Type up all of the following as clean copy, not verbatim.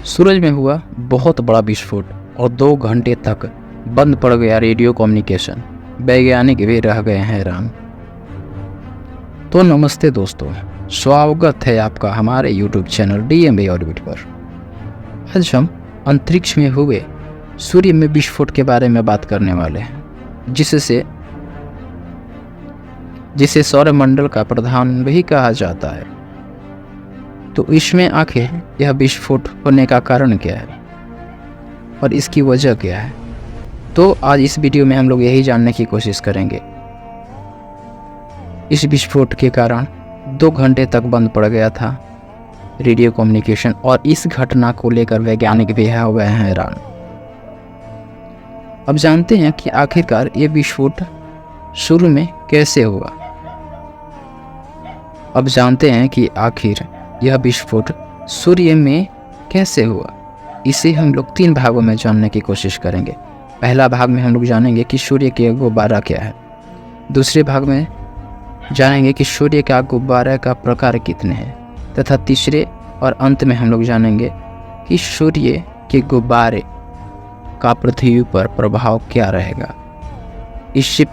सूरज में हुआ बहुत बड़ा विस्फोट और 2 घंटे तक बंद पड़ गया रेडियो कम्युनिकेशन। वैज्ञानिक भी रह गए हैं हैरान। तो नमस्ते दोस्तों, स्वागत है आपका हमारे YouTube चैनल DMB ऑर्बिट पर। आज हम अंतरिक्ष में हुए सूर्य में विस्फोट के बारे में बात करने वाले हैं, जिसे सौरमंडल का प्रधान भी कहा जाता है। तो इसमें आखिर यह विस्फोट होने का कारण क्या है और इसकी वजह क्या है, तो आज इस वीडियो में हम लोग यही जानने की कोशिश करेंगे। इस विस्फोट के कारण 2 घंटे तक बंद पड़ गया था रेडियो कम्युनिकेशन और इस घटना को लेकर वैज्ञानिक भी हुए हैं हैरान। अब जानते हैं कि आखिरकार ये विस्फोट शुरू में कैसे हुआ। अब जानते हैं कि आखिर यह विस्फोट सूर्य में कैसे हुआ। इसे हम लोग 3 भागों में जानने की कोशिश करेंगे। पहला भाग में हम लोग जानेंगे कि सूर्य के गुब्बारा क्या है। दूसरे भाग में जानेंगे कि सूर्य का गुब्बारा का प्रकार कितने हैं, तथा तीसरे और अंत में हम लोग जानेंगे कि सूर्य के गुब्बारे का पृथ्वी पर प्रभाव क्या रहेगा। इससे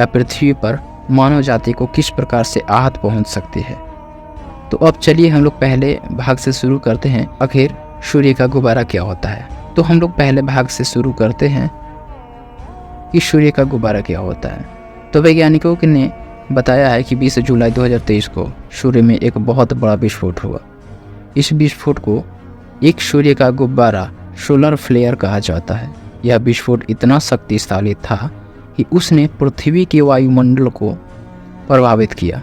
पृथ्वी पर मानव जाति को किस प्रकार से आहत पहुंच सकती है। तो अब चलिए हम लोग पहले भाग से शुरू करते हैं, आखिर सूर्य का गुब्बारा क्या होता है। तो हम लोग पहले भाग से शुरू करते हैं कि सूर्य का गुब्बारा क्या होता है। तो वैज्ञानिकों ने बताया है कि 20 जुलाई 2023 को सूर्य में एक बहुत बड़ा विस्फोट हुआ। इस विस्फोट को एक सूर्य का गुब्बारा सोलर फ्लेयर कहा जाता है। यह विस्फोट इतना शक्तिशाली था कि उसने पृथ्वी के वायुमंडल को प्रभावित किया।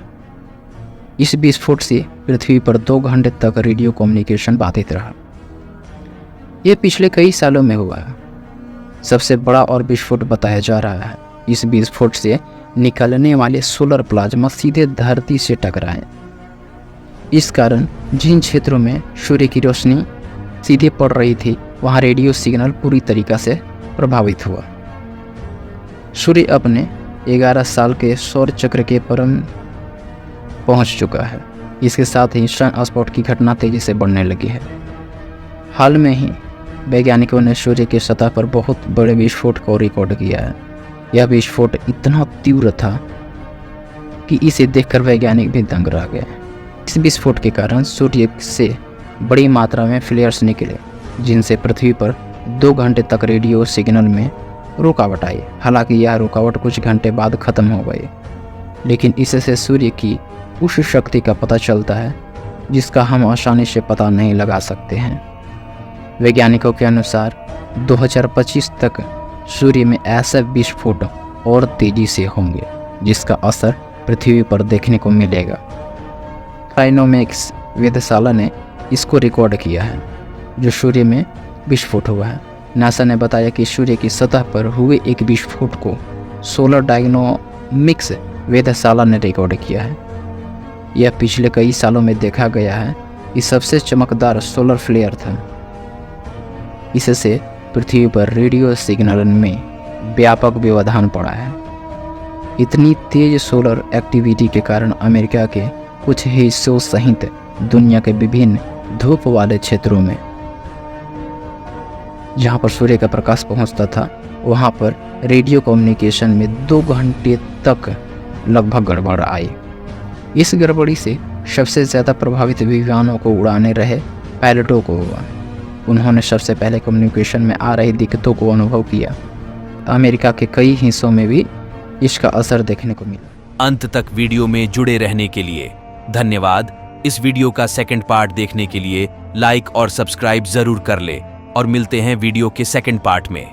इस विस्फोट से पृथ्वी पर 2 घंटे तक रेडियो कम्युनिकेशन बाधित रहा। यह पिछले कई सालों में हुआ है सबसे बड़ा और विस्फोट बताया जा रहा है। इस विस्फोट से निकलने वाले सोलर प्लाज्मा सीधे धरती से टकराए। इस कारण जिन क्षेत्रों में सूर्य की रोशनी सीधे पड़ रही थी, वहां रेडियो सिग्नल पूरी तरीक़ा से प्रभावित हुआ। सूर्य अपने 11 साल के सौर चक्र के परम पहुंच चुका है। इसके साथ ही सन स्पॉट की घटना तेजी से बढ़ने लगी है। हाल में ही वैज्ञानिकों ने सूर्य की सतह पर बहुत बड़े विस्फोट को रिकॉर्ड किया है। यह विस्फोट इतना तीव्र था कि इसे देखकर वैज्ञानिक भी दंग रह गए। इस विस्फोट के कारण सूर्य से बड़ी मात्रा में फ्लेयर्स निकले, जिनसे पृथ्वी पर 2 घंटे तक रेडियो सिग्नल में रुकावट आई। हालांकि यह रुकावट कुछ घंटे बाद खत्म हो गई, लेकिन इससे सूर्य की उस शक्ति का पता चलता है जिसका हम आसानी से पता नहीं लगा सकते हैं। वैज्ञानिकों के अनुसार 2025 तक सूर्य में ऐसे विस्फोट और तेजी से होंगे जिसका असर पृथ्वी पर देखने को मिलेगा। डायनामिक्स वेधशाला ने इसको रिकॉर्ड किया है जो सूर्य में विस्फोट हुआ है। नासा ने बताया कि सूर्य की सतह पर हुए एक विस्फोट को सोलर डायनामिक्स वेधशाला ने रिकॉर्ड किया है। यह पिछले कई सालों में देखा गया है कि सबसे चमकदार सोलर फ्लेयर था। इससे पृथ्वी पर रेडियो सिग्नल में व्यापक व्यवधान पड़ा है। इतनी तेज सोलर एक्टिविटी के कारण अमेरिका के कुछ हिस्सों सहित दुनिया के विभिन्न धूप वाले क्षेत्रों में जहां पर सूर्य का प्रकाश पहुंचता था, वहां पर रेडियो कम्युनिकेशन में 2 घंटे तक लगभग गड़बड़ आई। इस गड़बड़ी से सबसे ज़्यादा प्रभावित विमानों को उड़ाने रहे पायलटों को हुआ। उन्होंने सबसे पहले कम्युनिकेशन में आ रही दिक्कतों को अनुभव किया। अमेरिका के कई हिस्सों में भी इसका असर देखने को मिला। अंत तक वीडियो में जुड़े रहने के लिए धन्यवाद। इस वीडियो का सेकंड पार्ट देखने के लिए लाइक और सब्सक्राइब जरूर कर ले और मिलते हैं वीडियो के सेकंड पार्ट में।